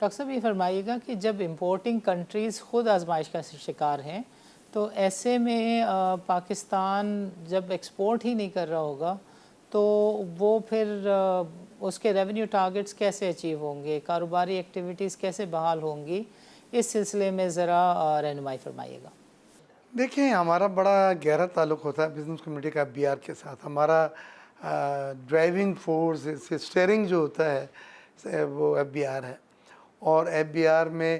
Doctor صاحب یہ فرمائیے گا کہ جب امپورٹنگ کنٹریز خود آزمائش کا شکار ہیں تو ایسے میں پاکستان جب ایکسپورٹ ہی نہیں کر رہا ہوگا تو وہ پھر اس کے ریونیو ٹارگٹس کیسے اچیو ہوں گے، کاروباری ایکٹیویٹیز کیسے بحال ہوں گی، اس سلسلے میں ذرا رہنمائی فرمائیے گا۔ دیکھیں ہمارا بڑا گہرا تعلق ہوتا ہے بزنس کمیونٹی کا FBR کے ساتھ. ہمارا ڈرائیونگ فورس اسٹیئرنگ جو ہوتا ہے وہ FBR ہے، اور FBR میں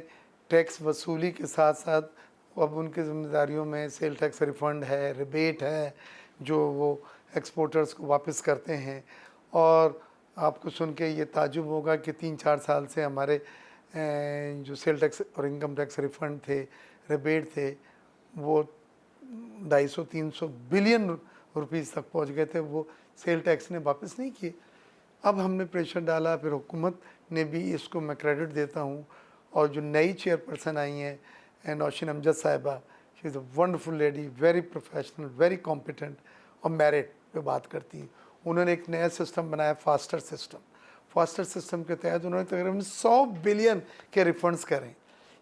ٹیکس وصولی کے ساتھ ساتھ اب ان کی ذمہ داریوں میں سیل ٹیکس ریفنڈ ہے، ریبیٹ ہے جو وہ ایکسپورٹرز کو واپس کرتے ہیں. اور آپ کو سن کے یہ تعجب ہوگا کہ 3-4 سال سے ہمارے جو سیل ٹیکس اور انکم ٹیکس ریفنڈ تھے، ریبیٹ تھے، وہ 250-300 بلین روپیز تک پہنچ گئے تھے. وہ سیل ٹیکس نے واپس نہیں کیے. اب ہم نے پریشر ڈالا، پھر حکومت نے بھی اس کو میں کریڈٹ دیتا ہوں. اور جو نئی چیئر پرسن آئی ہیں نوشین امجد صاحبہ، she is a wonderful lady, very professional, very competent, اور میرٹ پہ بات کرتی ہیں. انہوں نے ایک نیا سسٹم بنایا، فاسٹر سسٹم. فاسٹر سسٹم کے تحت انہوں نے تقریباً 100 بلین کے ریفنڈز کریں.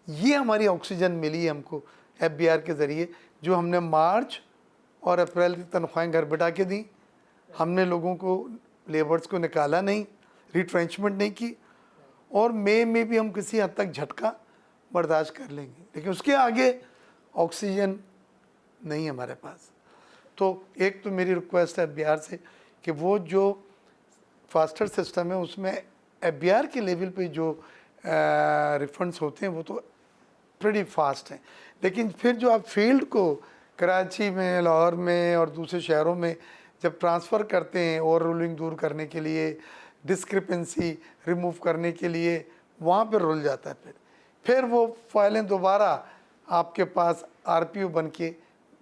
یہ ہماری آکسیجن ملی ہم کو FBR کے ذریعے، جو ہم نے مارچ اور اپریل کی تنخواہیں گھر بٹھا کے دیں. ہم نے لوگوں کو، لیبرز کو نکالا نہیں، ریٹرینچمنٹ نہیں کی. اور مئی میں بھی ہم کسی حد تک جھٹکا برداشت کر لیں گے، لیکن اس کے آگے آکسیجن نہیں ہمارے پاس. تو ایک تو میری ریکویسٹ ہے FBR سے کہ وہ جو فاسٹر سسٹم ہے اس میں FBR کے لیول پہ جو ریفنڈز ہوتے ہیں وہ تو پریٹی فاسٹ ہیں، لیکن پھر جو آپ فیلڈ کو کراچی میں، لاہور میں اور دوسرے شہروں میں جب ٹرانسفر کرتے ہیں، اوور رولنگ دور کرنے کے لیے، ڈسکرپنسی ریموو کرنے کے لیے، وہاں پہ رول جاتا ہے. پھر وہ فائلیں دوبارہ آپ کے پاس RPO بن کے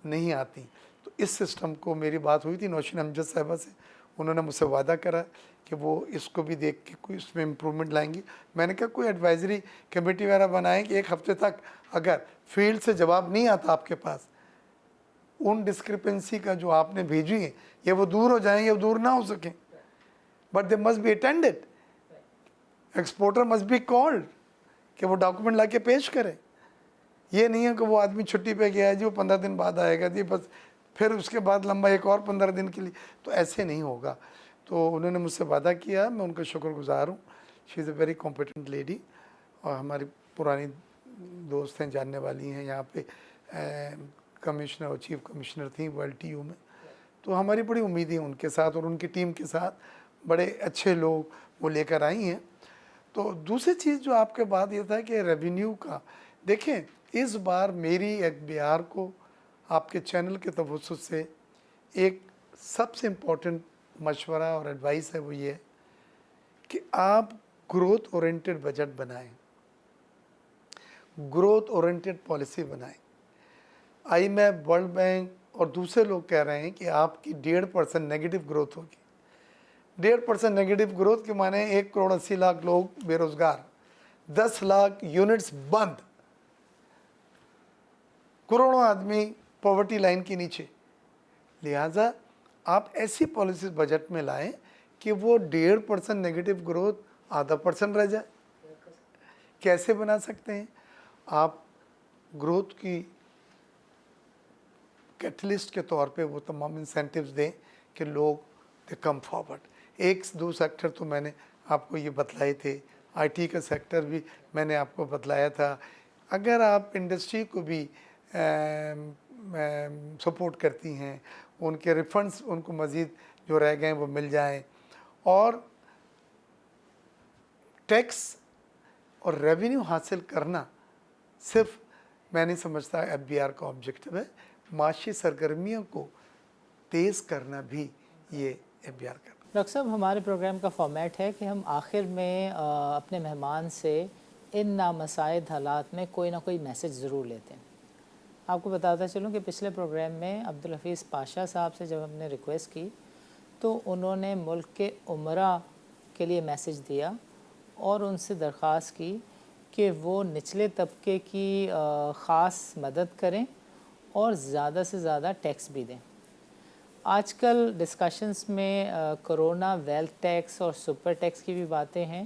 نہیں آتی. تو اس سسٹم کو، میری بات ہوئی تھی نوشین امجد صاحبہ سے، انہوں نے مجھ سے وعدہ کرا کہ وہ اس کو بھی دیکھ کے کوئی اس میں امپرومنٹ لائیں گی. میں نے کہا کوئی ایڈوائزری کمیٹی وغیرہ بنائیں کہ 1 ہفتے تک اگر فیلڈ سے جواب نہیں آتا آپ کے پاس، ان ڈسکرپنسی کا جو آپ نے بھیجی ہیں، یا وہ دور ہو جائیں یا وہ دور نہ ہو سکیں، but they must be attended. Exporter must be called کہ وہ ڈاکومنٹ لا کے پیش کرے. یہ نہیں ہے کہ وہ آدمی چھٹی پہ گیا ہے جی، وہ 15 دن بعد آئے گا جی، بس پھر اس کے بعد لمبا ایک اور 15 دن کے لیے. تو ایسے نہیں ہوگا. تو انہوں نے مجھ سے وعدہ کیا، میں ان کا شکر گزار ہوں. شی is a very competent lady, اور ہماری پرانی دوست ہیں، جاننے والی ہیں. یہاں پہ کمشنر اور چیف کمشنر تھیں WTO میں. تو ہماری بڑی امیدیں ان کے ساتھ اور ان کی ٹیم کے ساتھ، بڑے اچھے لوگ وہ لے کر آئی ہیں. تو دوسری چیز جو آپ کے بعد یہ تھا کہ ریونیو کا، دیکھیں اس بار میری FBR کو آپ کے چینل کے توسط سے ایک سب سے امپورٹنٹ مشورہ اور ایڈوائس ہے، وہ یہ ہے کہ آپ گروتھ اورینٹڈ بجٹ بنائیں، گروتھ اورینٹڈ پالیسی بنائیں. IMF، ورلڈ بینک اور دوسرے لوگ کہہ رہے ہیں کہ آپ کی 1.5% نیگیٹو گروتھ ہوگی. 1.5% نیگیٹو گروتھ کے معنی 1.80 کروڑ لوگ بے روزگار، 10 لاکھ یونٹس بند، کروڑوں آدمی پاورٹی لائن کے نیچے. لہٰذا آپ ایسی پالیسیز بجٹ میں لائیں کہ وہ 1.5% نیگیٹو گروتھ 0.5% رہ جائے. کیسے بنا سکتے ہیں؟ آپ گروتھ کی کیٹلسٹ کے طور پہ وہ تمام انسینٹیوز دیں کہ لوگ دے کم فارورڈ. 1-2 سیکٹر تو میں نے آپ کو یہ بتلائے تھے. IT کا سیکٹر بھی میں نے آپ کو بتلایا تھا. اگر آپ انڈسٹری کو بھی سپورٹ کرتی ہیں، ان کے ریفنڈز ان کو مزید جو رہ گئے وہ مل جائیں. اور ٹیکس اور ریونیو حاصل کرنا صرف میں نہیں سمجھتا FBR کا آبجیکٹو ہے. معاشی سرگرمیوں کو تیز کرنا بھی یہ FBR کا. ڈاکٹر صاحب ہمارے پروگرام کا فارمیٹ ہے کہ ہم آخر میں اپنے مہمان سے ان نامساعد حالات میں کوئی نہ کوئی میسج ضرور لیتے ہیں. آپ کو بتاتا چلوں کہ پچھلے پروگرام میں عبدالحفیظ پاشا صاحب سے جب ہم نے ریکویسٹ کی تو انہوں نے ملک کے عمرا کے لیے میسج دیا اور ان سے درخواست کی کہ وہ نچلے طبقے کی خاص مدد کریں اور زیادہ سے زیادہ ٹیکس بھی دیں. آج کل ڈسکشنز میں کرونا ویلتھ ٹیکس اور سپر ٹیکس کی بھی باتیں ہیں.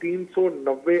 390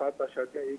7.1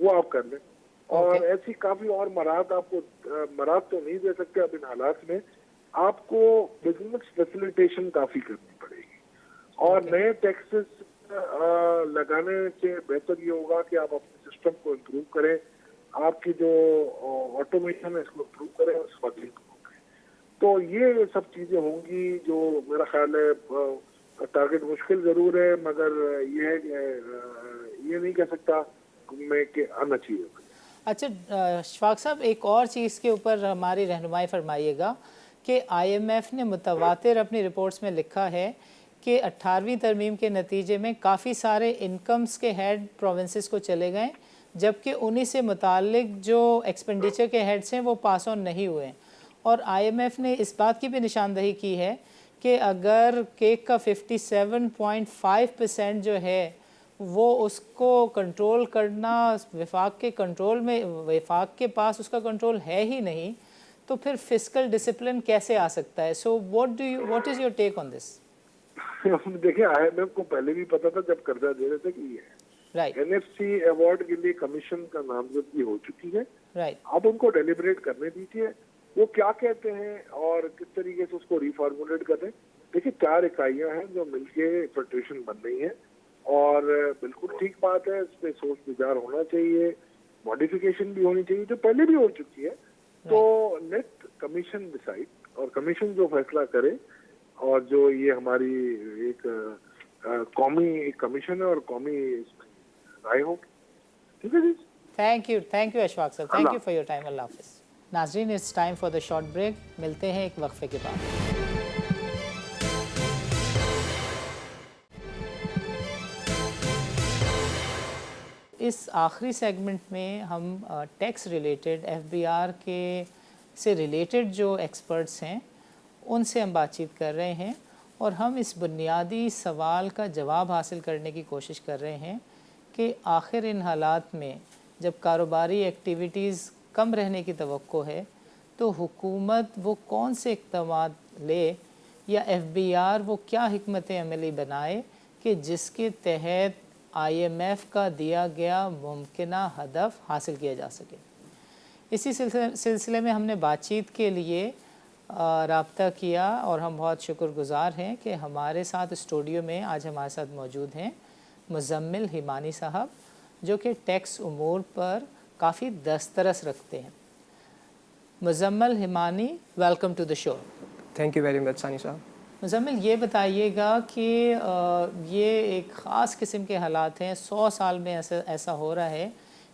وہ آپ کر لیں. اور ایسی کافی اور مراحت آپ کو مراحت تو نہیں دے سکتے اب ان حالات میں, آپ کو بزنس فیسیلیٹیشن کافی کرنی پڑے گی. اور نئے ٹیکسز لگانے سے بہتر یہ ہوگا کہ آپ اپنے سسٹم کو امپروو کریں, آپ کی جو آٹومیشن ہے اس کو امپروو کریں اور اسمگلنگ کو روکیں. تو یہ سب چیزیں ہوں گی جو میرا خیال ہے ٹارگیٹ مشکل ضرور ہے, مگر یہ ہے کہ یہ نہیں کہہ سکتا میں کہ اناچیویبل. اچھا اشفاق صاحب, ایک اور چیز کے اوپر ہماری رہنمائی فرمائیے گا کہ آئی ایم ایف نے متواتر اپنی رپورٹس میں لکھا ہے کہ 18ویں ترمیم کے نتیجے میں کافی سارے انکمز کے ہیڈ پروونسز کو چلے گئے, جبکہ انہی سے متعلق جو ایکسپینڈیچر کے ہیڈز ہیں وہ پاس آن نہیں ہوئے. اور آئی ایم ایف نے اس بات کی بھی نشاندہی کی ہے کہ اگر کیک کا 57.5% جو ہے وہ اس کو کنٹرول کرنا وفاق کے کنٹرول میں, وفاق کے پاس اس کا کنٹرول ہے ہی نہیں, تو پھر فسکل ڈسپلن کیسے آ سکتا ہے؟ So what is your take on this? دیکھیں آئی ایم ایف کو پہلے بھی پتا تھا جب قرضہ دے رہے تھے کہ یہ ہے. Right N F C award کے لیے کمیشن کا نامزدگی ہو چکی ہے. رائٹ اب ان کو ڈیلیبریٹ کرنے دیجیے وہ کیا کہتے ہیں اور کس طریقے سے اس کو ریفارمولیٹ کریں. دیکھیے 4 اکائیاں ہیں جو مل کے فیڈریشن بن رہی ہیں, اور بالکل ٹھیک بات ہے, اس پہ سوچ بچار ہونا چاہیے, ماڈیفیکیشن بھی ہونی چاہیے جو پہلے بھی ہو چکی ہے. تو لیٹ کمیشن ڈیسائیڈ, اور کمیشن جو فیصلہ کرے, اور جو یہ ہماری ایک قومی کمیشن ہے اور قومی رائے ہوگی. ٹھیک ہے جی, تھینک یو اشفاق صاحب, thank you for your time. Allah حافظ. ناظرین, it's time for the short break. ملتے ہیں ایک وقفے کے بعد. اس آخری سیگمنٹ میں ہم tax related F B R کے سے ریلیٹڈ جو ایکسپرٹس ہیں ان سے ہم بات چیت کر رہے ہیں, اور ہم اس بنیادی سوال کا جواب حاصل کرنے کی کوشش کر رہے ہیں کہ آخر ان حالات میں جب کاروباری ایکٹیویٹیز کم رہنے کی توقع ہے تو حکومت وہ کون سے اقدامات لے, یا ایف بی آر وہ کیا حکمت عملی بنائے کہ جس کے تحت آئی ایم ایف کا دیا گیا ممکنہ ہدف حاصل کیا جا سکے. اسی سلسلے میں ہم نے بات چیت کے لیے رابطہ کیا, اور ہم بہت شکر گزار ہیں کہ ہمارے ساتھ اسٹوڈیو میں آج ہمارے ساتھ موجود ہیں مزمل ہمانی صاحب, جو کہ ٹیکس امور پر کافی دسترس رکھتے ہیں. Muzammil Hamani, welcome to the show. Thank you very much Sani صاحب. مزمل, یہ بتائیے گا کہ یہ ایک خاص قسم کے حالات ہیں, 100 سال میں ایسا ہو رہا ہے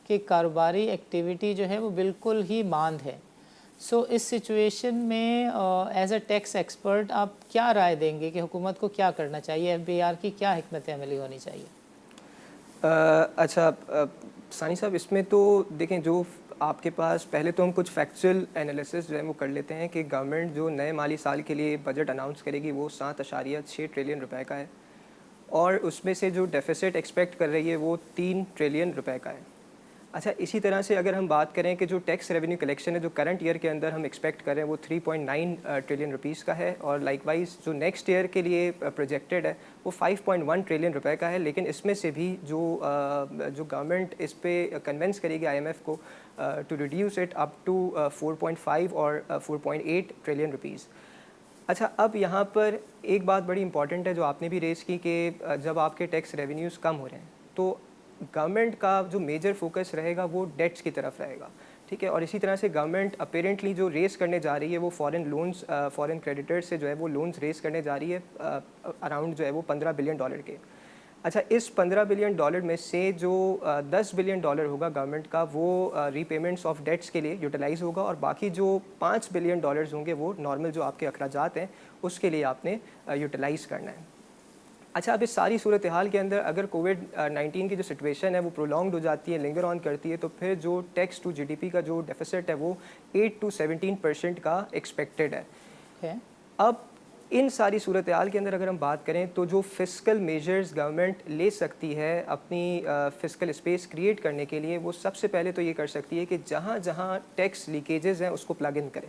کہ کاروباری ایکٹیویٹی جو ہے وہ بالکل ہی ماند ہے. سو اس سچویشن میں ایز اے ٹیکس ایکسپرٹ آپ کیا رائے دیں گے کہ حکومت کو کیا کرنا چاہیے, ایف بی آر کی کیا حکمت عملی ہونی چاہیے؟ اچھا ثانی صاحب, اس میں تو دیکھیں جو آپ کے پاس پہلے تو ہم کچھ فیکچوئل انالیسس جو ہے وہ کر لیتے ہیں کہ گورنمنٹ جو نئے مالی سال کے لیے بجٹ اناؤنس کرے گی وہ 7.6 ٹریلین روپے کا ہے, اور اس میں سے جو ڈیفیسٹ ایکسپیکٹ کر رہی ہے وہ 3 ٹریلین روپے کا ہے. اچھا, اسی طرح سے اگر ہم بات کریں کہ جو ٹیکس ریونیو کلیکشن ہے جو کرنٹ ایئر کے اندر ہم ایکسپیکٹ کر رہے ہیں وہ 3.9 ٹریلین روپیز کا ہے, اور لائک وائز جو نیکسٹ ایئر کے لیے پروجیکٹڈ ہے وہ 5.1 ٹریلین روپے کا ہے. لیکن اس میں سے بھی جو گورنمنٹ اس پہ کنونس کرے گی آئی ایم ایف کو to reduce it up to 4.5 اور 4.8 ٹریلین روپیز. اچھا, اب یہاں پر ایک بات بڑی امپورٹنٹ ہے جو آپ نے بھی ریز کی کہ جب آپ کے ٹیکس ریونیوز کم ہو رہے ہیں تو گورنمنٹ کا جو میجر فوکس رہے گا وہ ڈیٹس کی طرف رہے گا, ٹھیک ہے. اور اسی طرح سے گورنمنٹ اپیرنٹلی جو ریز کرنے جا رہی ہے وہ فارن لونز, فارن کریڈیٹر سے جو ہے وہ لونز ریز کرنے جا رہی ہے اراؤنڈ جو ہے وہ $15 بلین کے. اچھا, اس $15 بلین میں سے جو $10 بلین ہوگا گورنمنٹ کا وہ ری پیمنٹس آف ڈیٹس کے لیے یوٹیلائز ہوگا, اور باقی جو $5 بلین ہوں گے وہ نارمل جو آپ کے اخراجات ہیں اس کے لیے آپ نے یوٹیلائز کرنا ہے. اچھا, اب اس ساری صورتحال کے اندر اگر کووڈ-19 کی جو سچویشن ہے وہ پرولونگڈ ہو جاتی ہے, لنگر آن کرتی ہے, تو پھر جو tax to G D P کا جو ڈیفیسٹ ہے وہ 8 to 17% کا ایکسپیکٹڈ ہے. اب ان ساری صورتحال کے اندر اگر ہم بات کریں تو جو فسکل میجرز گورنمنٹ لے سکتی ہے اپنی فسکل اسپیس کریٹ کرنے کے لیے, وہ سب سے پہلے تو یہ کر سکتی ہے کہ جہاں جہاں ٹیکس لیکیجز ہیں اس کو پلگ ان کریں.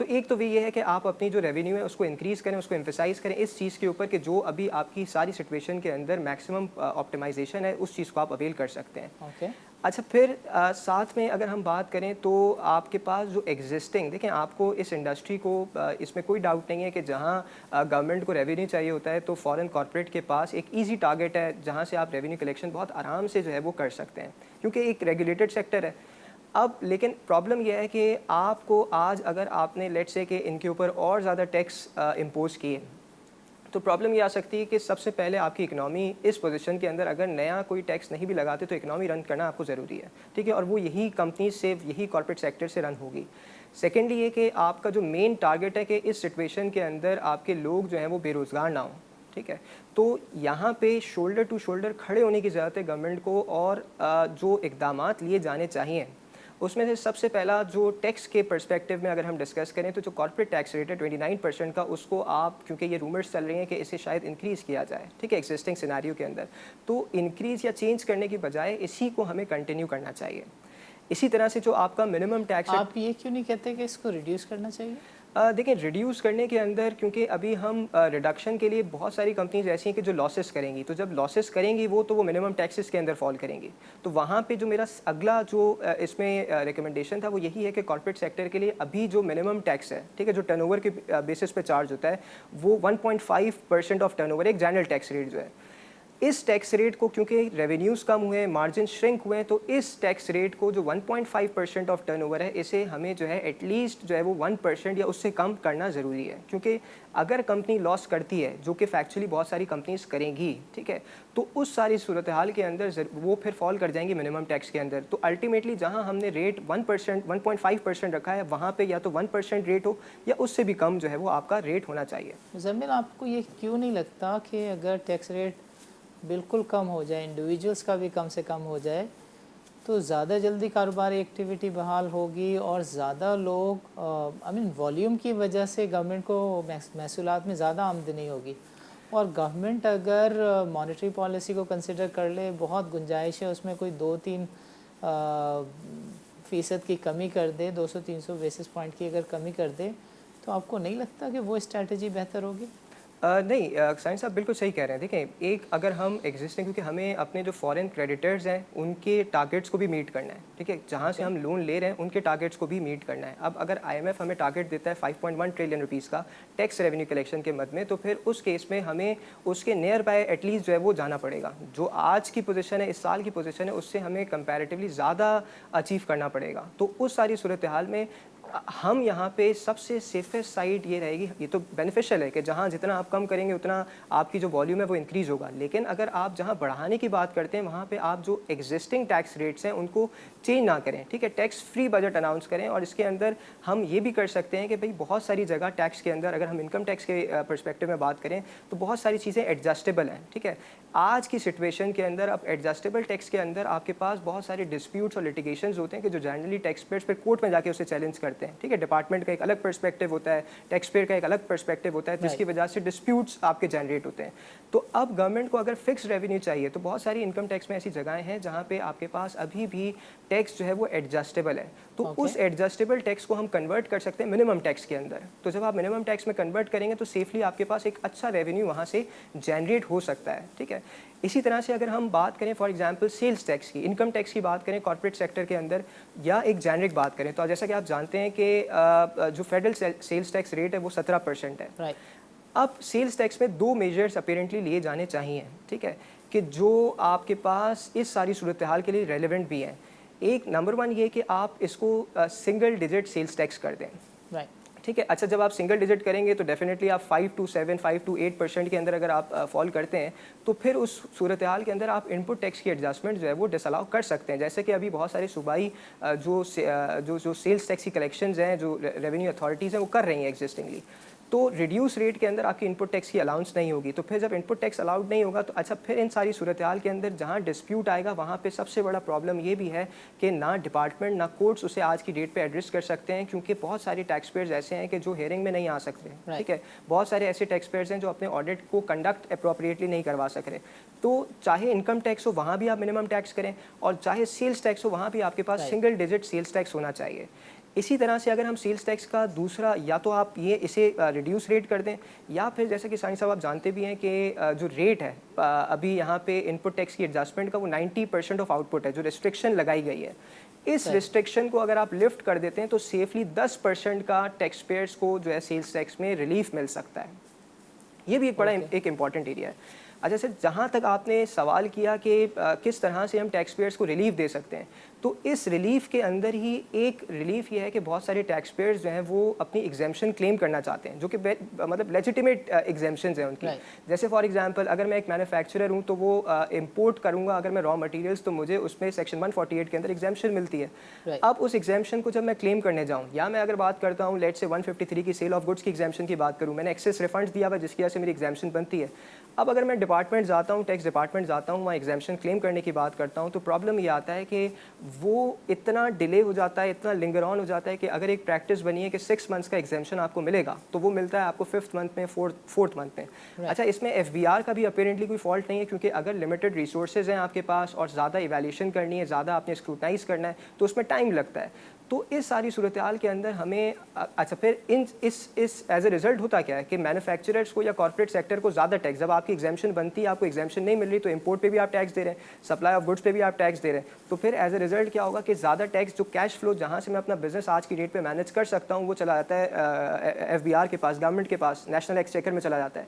تو ایک تو یہ ہے کہ آپ اپنی جو ریونیو ہے اس کو انکریز کریں, اس کو ایمفسائز کریں اس چیز کے اوپر کہ جو ابھی آپ کی ساری سچویشن کے اندر میکسیمم آپٹیمائزیشن ہے اس چیز کو آپ اویل کر سکتے ہیں. اوکے. اچھا پھر ساتھ میں اگر ہم بات کریں تو آپ کے پاس جو ایگزسٹنگ, دیکھیں آپ کو اس انڈسٹری کو اس میں کوئی ڈاؤٹ نہیں ہے کہ جہاں گورنمنٹ کو ریونیو چاہیے ہوتا ہے تو فورن کارپوریٹ کے پاس ایک ایزی ٹارگیٹ ہے جہاں سے آپ ریونیو کلیکشن بہت آرام سے جو ہے وہ کر سکتے ہیں کیونکہ ایک ریگولیٹڈ سیکٹر ہے. اب لیکن پرابلم یہ ہے کہ آپ کو آج اگر آپ نے لیٹ سے کہ ان کے اوپر اور زیادہ ٹیکس امپوز کیے تو پرابلم یہ آ سکتی ہے کہ سب سے پہلے آپ کی اکنامی اس پوزیشن کے اندر اگر نیا کوئی ٹیکس نہیں بھی لگاتے تو اکنامی رن کرنا آپ کو ضروری ہے, ٹھیک ہے, اور وہ یہی کمپنیز سے یہی کارپوریٹ سیکٹر سے رن ہوگی. سیکنڈلی یہ کہ آپ کا جو مین ٹارگیٹ ہے کہ اس سچویشن کے اندر آپ کے لوگ جو ہیں وہ بے روزگار نہ ہوں, ٹھیک ہے, تو یہاں پہ شولڈر ٹو شولڈر کھڑے ہونے کی ضرورت ہے گورنمنٹ کو, اور جو اقدامات لیے جانے چاہیے اس میں سے سب سے پہلا جو ٹیکس کے پرسپیکٹیو میں اگر ہم ڈسکس کریں تو جو کارپوریٹ ٹیکس ریٹ ہے 29% کا, اس کو آپ کیونکہ یہ رومرز چل رہی ہیں کہ اسے شاید انکریز کیا جائے, ٹھیک ہے, ایگزسٹنگ سیناریو کے اندر, تو انکریز یا چینج کرنے کی بجائے اسی کو ہمیں کنٹینیو کرنا چاہیے. اسی طرح سے جو آپ کا منیمم ٹیکس, آپ یہ کیوں نہیں کہتے کہ اس کو ریڈیوس کرنا چاہیے؟ دیکھیں ریڈیوس کرنے کے اندر کیونکہ ابھی ہم ریڈکشن کے لیے بہت ساری کمپنیز ایسی ہیں کہ جو لاسز کریں گی, تو جب لاسز کریں گی وہ تو وہ منیمم ٹیکسز کے اندر فال کریں گی. تو وہاں پہ جو میرا اگلا جو اس میں ریکمنڈیشن تھا وہ یہی ہے کہ کارپوریٹ سیکٹر کے لیے ابھی جو منیمم ٹیکس ہے, ٹھیک ہے, جو ٹرن اوور کے بیسس پہ چارج ہوتا ہے وہ 1.5% آف ٹرن اوور, ایک جنرل ٹیکس ریٹ جو ہے, اس ٹیکس ریٹ کو کیونکہ ریونیوز کم ہوئے ہیں, مارجن شرنک ہوئے ہیں, تو اس ٹیکس ریٹ کو جو 1.5% آف ٹرن اوور ہے اسے ہمیں جو ہے ایٹ لیسٹ جو ہے وہ 1% یا اس سے کم کرنا ضروری ہے. کیونکہ اگر کمپنی لاس کرتی ہے, جو کہ فیکچولی بہت ساری کمپنیز کریں گی, ٹھیک ہے, تو اس ساری صورتحال کے اندر وہ پھر فال کر جائیں گی منیمم ٹیکس کے اندر. تو الٹیمیٹلی جہاں ہم نے ریٹ 1.5% رکھا ہے وہاں پہ یا تو 1% ریٹ ہو یا اس سے بھی کم جو ہے وہ آپ کا ریٹ ہونا چاہیے. مزمل, آپ کو یہ کیوں نہیں لگتا کہ اگر ٹیکس ریٹ بالکل کم ہو جائے, انڈیویجولس کا بھی کم سے کم ہو جائے, تو زیادہ جلدی کاروباری ایکٹیویٹی بحال ہوگی اور زیادہ لوگ والیوم کی وجہ سے گورنمنٹ کو محصولات میں زیادہ آمدنی ہوگی, اور گورنمنٹ اگر مانیٹری پالیسی کو کنسیڈر کر لے, بہت گنجائش ہے اس میں, کوئی 2-3% کی کمی کر دے, 200-300 بیسس پوائنٹ کی اگر کمی کر دے, تو آپ کو نہیں لگتا کہ وہ اسٹریٹجی بہتر ہوگی؟ نہیں, سائنس صاحب بالکل صحیح کہہ رہے ہیں. دیکھیں ایک اگر ہم ایگزسٹنگ, کیونکہ ہمیں اپنے جو فارن کریڈیٹرز ہیں ان کے ٹارگیٹس کو بھی میٹ کرنا ہے, ٹھیک ہے, جہاں سے ہم لون لے رہے ہیں ان کے ٹارگیٹس کو بھی میٹ کرنا ہے. اب اگر IMF ہمیں ٹارگیٹ دیتا ہے 5.1 ٹریلین روپیز کا ٹیکس ریونیو کلیکشن کے مد میں, تو پھر اس کیس میں ہمیں اس کے نیئر بائی ایٹ لیسٹ جو ہے وہ جانا پڑے گا. جو آج کی پوزیشن ہے, اس سال کی پوزیشن ہے, اس سے ہمیں کمپیریٹیولی زیادہ اچیو کرنا پڑے گا. تو اس ساری صورتحال میں ہم یہاں پہ سب سے سیفسٹ سائڈ یہ رہے گی, یہ تو بینیفیشل ہے کہ جہاں جتنا آپ کم کریں گے اتنا آپ کی جو والیوم ہے وہ انکریز ہوگا, لیکن اگر آپ جہاں بڑھانے کی بات کرتے ہیں وہاں پہ آپ جو ایگزسٹنگ ٹیکس ریٹس ہیں ان کو چینج نہ کریں, ٹھیک ہے, ٹیکس فری بجٹ اناؤنس کریں. اور اس کے اندر ہم یہ بھی کر سکتے ہیں کہ بھئی بہت ساری جگہ ٹیکس کے اندر اگر ہم انکم ٹیکس کے پرسپیکٹیو میں بات کریں تو بہت ساری چیزیں ایڈجسٹیبل ہیں, ٹھیک ہے. آج کی سچویشن کے اندر اب ایڈجسٹیبل ٹیکس کے اندر آپ کے پاس بہت سارے ڈسپیوٹس اور لٹیگیشنز ہوتے ہیں کہ جو جنرلی ٹیکس پیئرس پہ کورٹ میں جا کے اسے چیلنج کرتے ہیں, ٹھیک ہے. ڈپارٹمنٹ کا ایک الگ پرسپیکٹیو ہوتا ہے, ٹیکس پیئر کا ایک الگ پرسپیکٹیو ہوتا ہے, جس کی وجہ سے ڈسپیوٹس آپ کے جنریٹ ہوتے ہیں. تو اب گورنمنٹ کو اگر فکس ریونیو چاہیے تو بہت ساری انکم ٹیکس میں ایسی جگہیں ہیں جہاں پہ آپ کے پاس ابھی بھی ٹیکس جو ہے وہ ایڈجسٹیبل ہے. تو اس ایڈجسٹیبل ٹیکس کو ہم کنورٹ کر سکتے ہیں منیمم ٹیکس کے اندر. تو جب آپ منیمم ٹیکس میں کنورٹ کریں گے تو سیفلی آپ کے پاس ایک اچھا ریونیو وہاں سے جنریٹ ہو سکتا ہے, ٹھیک ہے. اسی طرح سے اگر ہم بات کریں فار ایگزامپل سیلز ٹیکس کی, انکم ٹیکس کی بات کریں کارپوریٹ سیکٹر کے اندر, یا ایک جنرک بات کریں, تو جیسا کہ آپ جانتے ہیں کہ جو فیڈرل سیلز ٹیکس ریٹ ہے وہ 17% ہے. اب سیلز ٹیکس میں 2 میجرز اپیرنٹلی لیے جانے چاہیے, ٹھیک ہے, کہ جو آپ کے پاس اس ساری صورتحال کے لیے ریلیونٹ بھی ہیں. ایک نمبر 1 یہ کہ آپ اس کو سنگل ڈیجٹ سیلز ٹیکس کر دیں, ٹھیک ہے. اچھا, جب آپ سنگل ڈیجٹ کریں گے تو ڈیفینیٹلی آپ 5 to 7, 5 to 8% کے اندر اگر آپ فال کرتے ہیں تو پھر اس صورتحال کے اندر آپ ان پٹ ٹیکس کی ایڈجسٹمنٹ جو ہے وہ ڈس الاؤ کر سکتے ہیں, جیسے کہ ابھی بہت سارے صوبائی جو سیلز ٹیکس کی کلیکشنز ہیں, جو ریونیو اتھارٹیز ہیں, وہ کر رہی ہیں ایگزسٹنگلی. تو ریڈیوس ریٹ کے اندر آپ کی ان پٹ ٹیکس کی الاؤنس نہیں ہوگی. تو پھر جب ان پٹ ٹیکس الاؤڈ نہیں ہوگا تو اچھا پھر ان ساری صورتحال کے اندر جہاں ڈسپیوٹ آئے گا وہاں پہ سب سے بڑا پرابلم یہ بھی ہے کہ نہ ڈپارٹمنٹ نہ کورٹس اسے آج کی ڈیٹ پہ ایڈریس کر سکتے ہیں, کیونکہ بہت سارے ٹیکس پیئرز ایسے ہیں کہ جو ہیئرنگ میں نہیں آ سکتے, ٹھیک ہے. بہت سارے ایسے ٹیکس پیئرز ہیں جو اپنے آڈٹ کو کنڈکٹ اپروپریٹلی نہیں کروا سک رہے. تو چاہے انکم ٹیکس ہو وہاں بھی آپ منیمم ٹیکس کریں, اور چاہے سیلز ٹیکس ہو وہاں بھی آپ کے پاس سنگل ڈیجٹ سیلز ٹیکس ہونا چاہیے. اسی طرح سے اگر ہم سیلز ٹیکس کا دوسرا یا تو آپ یہ اسے ریڈیوس ریٹ کر دیں یا پھر جیسے کہ ثانی صاحب آپ جانتے بھی ہیں کہ جو ریٹ ہے ابھی یہاں پہ ان پٹ ٹیکس کی ایڈجسٹمنٹ کا وہ 90% آف آؤٹ پٹ ہے جو ریسٹرکشن لگائی گئی ہے. اس ریسٹرکشن کو اگر آپ لفٹ کر دیتے ہیں تو سیفلی 10% کا ٹیکس پیئرس کو جو ہے سیلز ٹیکس میں ریلیف مل سکتا ہے. یہ بھی ایک بڑا ایک امپورٹنٹ ایریا ہے. اچھا سر, جہاں تک آپ نے سوال کیا کہ کس طرح سے ہم ٹیکس پیئرس کو ریلیف دے سکتے ہیں, تو اس ریلیف کے اندر ہی ایک ریلیف یہ ہے کہ بہت سارے ٹیکس پیئرز جو ہیں وہ اپنی ایگزیمشن کلیم کرنا چاہتے ہیں جو کہ مطلب لیجیٹیمیٹ ایگزیمشنز ہیں ان کی. جیسے فار ایگزامپل اگر میں ایک مینوفیکچرر ہوں تو وہ امپورٹ کروں گا اگر میں را مٹیریلس, تو مجھے اس میں سیکشن 148 کے اندر ایگزیمشن ملتی ہے. اب اس ایگزیمشن کو جب میں کلیم کرنے جاؤں, یا میں اگر بات کرتا ہوں لیٹ سے 153 کی سیل آف گڈس کی ایگزیمشن کی بات کروں, میں نے ایکسیس ریفنڈس دیا ہوا جس کی وجہ سے میری ایگزیمشن بنتی ہے. اب اگر میں ڈپارٹمنٹ جاتا ہوں, ٹیکس ڈپارٹمنٹ جاتا ہوں, وہاں ایگزیمشن کلیم کرنے کی بات کرتا ہوں, تو پرابلم یہ آتا ہے کہ وہ اتنا ڈیلے ہو جاتا ہے, اتنا لنگر آن ہو جاتا ہے کہ اگر ایک پریکٹس بنی ہے کہ 6 منتھس کا ایگزیمشن آپ کو ملے گا تو وہ ملتا ہے آپ کو 5th منتھ میں, 4th منتھ میں. اچھا, اس میں ایف بی آر کا بھی اپیرنٹلی کوئی فالٹ نہیں ہے, کیونکہ اگر لمیٹڈ ریسورسز ہیں آپ کے پاس اور زیادہ ایویلیوشن کرنی ہے, زیادہ آپ نے اسکروٹنائز کرنا ہے, تو اس میں ٹائم لگتا ہے. تو اس ساری صورتحال کے اندر ہمیں اچھا پھر اس ایز اے ریزلٹ ہوتا کیا ہے کہ مینوفیکچررس کو یا کارپوریٹ سیکٹر کو زیادہ ٹیکس, جب آپ کی ایگزیمشن بنتی ہے آپ کو ایگزیمشن نہیں مل رہی تو امپورٹ پہ بھی آپ ٹیکس دے رہے ہیں, سپلائی آف گڈس پہ بھی آپ ٹیکس دے رہے ہیں. تو پھر ایز اے ریزلٹ کیا ہوگا کہ زیادہ ٹیکس جو کیش فلو جہاں سے میں اپنا بزنس آج کی ڈیٹ پہ مینیج کر سکتا ہوں وہ چلا جاتا ہے ایف بی آر کے پاس, گورنمنٹ کے پاس, نیشنل ایکسچیکر میں چلا جاتا ہے.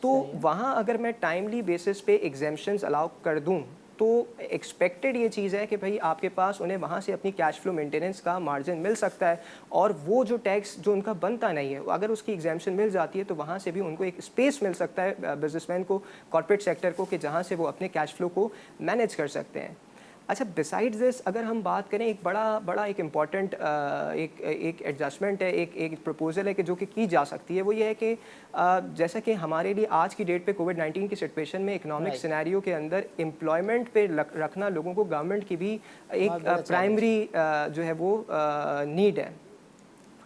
تو وہاں اگر میں ٹائملی بیسس پہ ایگزیمشنز الاؤ کر دوں تو ایکسپیکٹڈ یہ چیز ہے کہ بھائی آپ کے پاس انہیں وہاں سے اپنی کیش فلو مینٹیننس کا مارجن مل سکتا ہے, اور وہ جو ٹیکس جو ان کا بنتا نہیں ہے اگر اس کی ایگزیمشن مل جاتی ہے تو وہاں سے بھی ان کو ایک اسپیس مل سکتا ہے بزنس مین کو, کارپوریٹ سیکٹر کو, کہ جہاں سے وہ اپنے کیش فلو کو مینیج کر سکتے ہیں. اچھا, بسائڈ دس اگر ہم بات کریں ایک بڑا ایک امپورٹنٹ ایک ایڈجسٹمنٹ ہے, ایک پروپوزل ہے کہ جو کہ کی جا سکتی ہے, وہ یہ ہے کہ جیسا کہ ہمارے لیے آج کی ڈیٹ پہ کووڈ-19 کی سچویشن میں اکنامک سینیریو کے اندر امپلائمنٹ پہ رکھنا لوگوں کو گورنمنٹ کی بھی ایک پرائمری جو ہے وہ نیڈ ہے.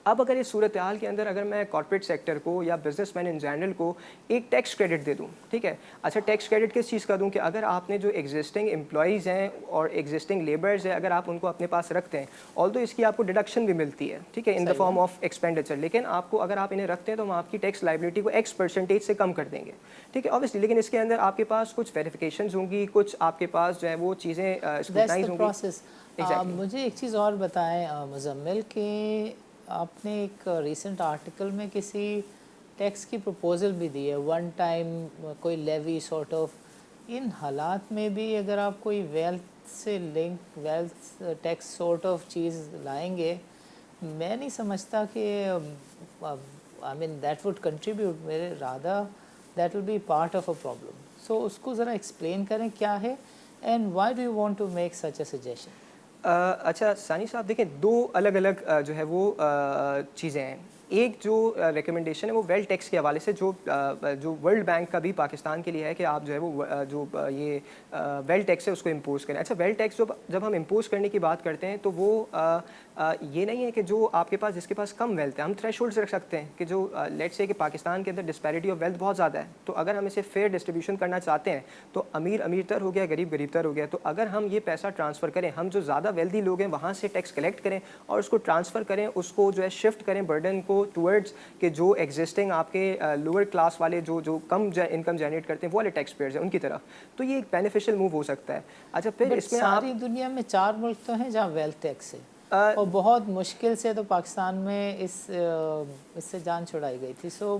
اب اگر اس صورتحال کے اندر اگر میں کارپوریٹ سیکٹر کو یا بزنس مین ان جنرل کو ایک ٹیکس کریڈٹ دے دوں, ٹھیک ہے, اچھا ٹیکس کریڈٹ کس چیز کا دوں کہ اگر آپ نے جو ایگزسٹنگ امپلائیز ہیں اور ایگزسٹنگ لیبرز ہیں اگر آپ ان کو اپنے پاس رکھتے ہیں, آلدو اس کی آپ کو ڈیڈکشن بھی ملتی ہے, ٹھیک ہے, ان دا فارم آف ایکسپینڈیچر, لیکن آپ کو اگر آپ انہیں رکھتے ہیں تو ہم آپ کی ٹیکس لائبلٹی کو X% سے کم کر دیں گے, ٹھیک ہے, obviously, لیکن اس کے اندر آپ کے پاس کچھ ویریفیکیشنز ہوں گی, کچھ آپ کے پاس جو ہے وہ چیزیں اسکروٹنائز ہوں گی. مجھے ایک چیز اور بتائیں مزمل کہ آپ نے ایک ریسنٹ آرٹیکل میں کسی ٹیکس کی پروپوزل بھی دی ہے, ون ٹائم کوئی لیوی سارٹ آف. ان حالات میں بھی اگر آپ کوئی ویلتھ سے link wealth tax sort of چیز لائیں گے, میں نہیں سمجھتا کہ I mean that would contribute, میرے rather that will be part of a problem. So اس کو ذرا ایکسپلین کریں کیا ہے and why do you want to make such a suggestion. اچھا ثانی صاحب, دیکھیں دو الگ الگ جو ہے وہ چیزیں ہیں. ایک جو ریکمنڈیشن ہے وہ ویل ٹیکس کے حوالے سے جو ورلڈ بینک کا بھی پاکستان کے لیے ہے کہ آپ جو ہے وہ جو یہ ویل ٹیکس ہے اس کو امپوز کریں. اچھا, ویل ٹیکس جب ہم امپوز کرنے کی بات کرتے ہیں تو وہ یہ نہیں ہے کہ جو آپ کے پاس جس کے پاس کم ویلتھ ہے, ہم تھریش ہولڈز رکھ سکتے ہیں کہ جو لیٹس سے کہ پاکستان کے اندر ڈسپیرٹی آف ویلتھ بہت زیادہ ہے, تو اگر ہم اسے فیئر ڈسٹریبیوشن کرنا چاہتے ہیں تو امیر تر ہو گیا, غریب تر ہو گیا, تو اگر ہم یہ پیسہ ٹرانسفر کریں, ہم جو زیادہ ویلتھی لوگ ہیں وہاں سے ٹیکس کلیکٹ کریں اور اس کو ٹرانسفر کریں, اس کو جو ہے شفٹ کریں برڈن کو ٹورڈز کہ جو ایگزسٹنگ آپ کے لوور کلاس والے جو کم انکم جنریٹ کرتے ہیں وہ والے ٹیکس پیئرز ہیں ان کی طرف, تو یہ ایک بینیفیشل موو ہو سکتا ہے. اچھا, پھر اس میں ساری دنیا میں 4 ملک تو ہیں جہاں ویلتھ ٹیکس ہے, اور بہت مشکل سے تو پاکستان میں اس سے جان چھڑائی گئی تھی. سو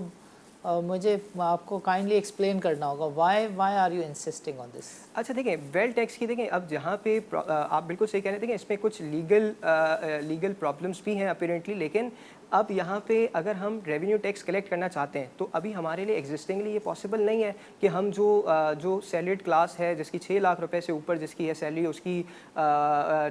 مجھے آپ کو کائنڈلی ایکسپلین کرنا ہوگا وائی آر یو انسسٹنگ آن دس. اچھا دیکھیں, ویل ٹیکس کی دیکھیں اب جہاں پہ آپ بالکل صحیح کہہ رہے ہیں, اس میں کچھ لیگل پرابلمس بھی ہیں اپیرنٹلی, لیکن اب یہاں پہ اگر ہم ریونیو ٹیکس کلیکٹ کرنا چاہتے ہیں تو ابھی ہمارے لیے ایگزسٹنگلی یہ پاسبل نہیں ہے کہ ہم جو سیلریڈ کلاس ہے جس کی 6 لاکھ روپے سے اوپر جس کی ہے سیلری, اس کی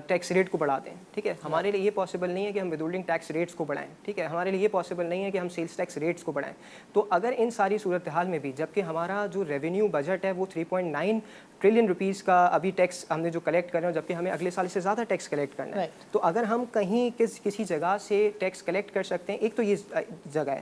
ٹیکس ریٹ کو بڑھا دیں, ٹھیک ہے. ہمارے لیے یہ پاسبل نہیں ہے کہ ہم ودہولڈنگ ٹیکس ریٹس کو بڑھائیں, ٹھیک ہے. ہمارے لیے یہ پاسبل نہیں ہے کہ ہم سیلس ٹیکس ریٹس کو بڑھائیں. تو اگر ان ساری صورتحال میں بھی جبکہ ہمارا جو ریونیو بجٹ ہے وہ 3.9 ٹریلین روپیز کا ابھی ٹیکس ہم نے جو کلیکٹ کرنا ہے, جبکہ ہمیں اگلے سال سے زیادہ ٹیکس کلیکٹ کرنا ہے, تو اگر ہم کہیں کسی جگہ سے ٹیکس کلیکٹ کر سکتے ہیں, ایک تو یہ جگہ ہے.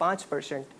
5%,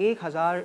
1000